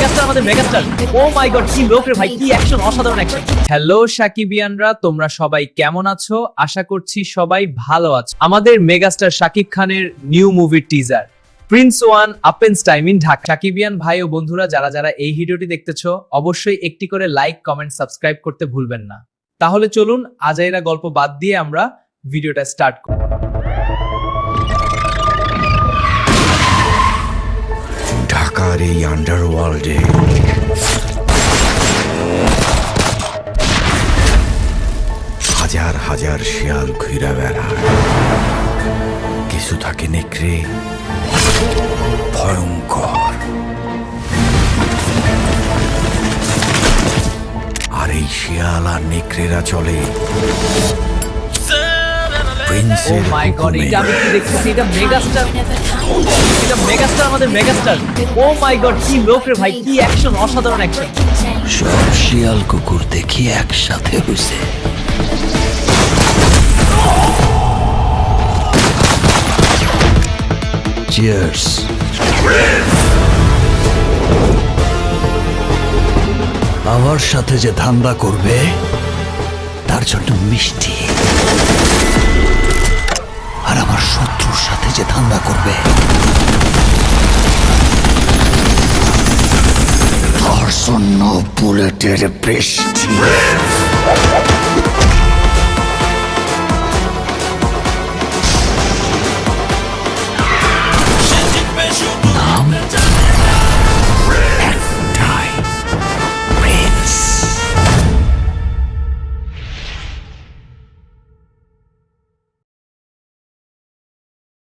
Megastar আমাদের megastar. ও মাই god, কি লোক রে ভাই, কি অ্যাকশন, অসাধারণ অ্যাকশন। হ্যালো সাকিবিয়ানরা, তোমরা সবাই কেমন আছো? আশা করছি সবাই ভালো আছো। আমাদের মেগাস্টার শাকিব খানের নিউ মুভির teaser Prince once upon a time in Dhaka. Shakibian ভাই ও বন্ধুরা যারা যারা এই ভিডিওটি দেখতেছো, অবশ্যই একটি করে লাইক, কমেন্ট, সাবস্ক্রাইব করতে ভুলবেন না। তাহলে চলুন আজাইরা গল্প বাদ দিয়ে আমরা ভিডিওটা স্টার্ট করি। ঢাকার এই আন্ডারওয়ার্ল্ডে হাজার হাজার শিয়াল ঘুরে বেড়ায়। কিছু থাকে নেকড়ে, ভয়ঙ্কর, আর এই শিয়াল আর নেকড়েরা চলে ও প্রিন্সের মাই গড, হুকুমে। এটা আমি কি দেখতেছি? এটা মেগাস্টার, এটা মেগাস্টার আমাদের মেগাস্টার। ও মাই গড, কি লোক রে ভাই, কি অ্যাকশন, অসাধারণ অ্যাকশন। সব শিয়াল কুকুর দেখি একসাথে হয়েছে। চিয়ার্স। আমার সাথে যে ধান্দা করবে তার জন্য মিষ্টি, আর আমার শত্রুর সাথে যে ধান্দা করবে তার জন্য বুলেটের বৃষ্টি।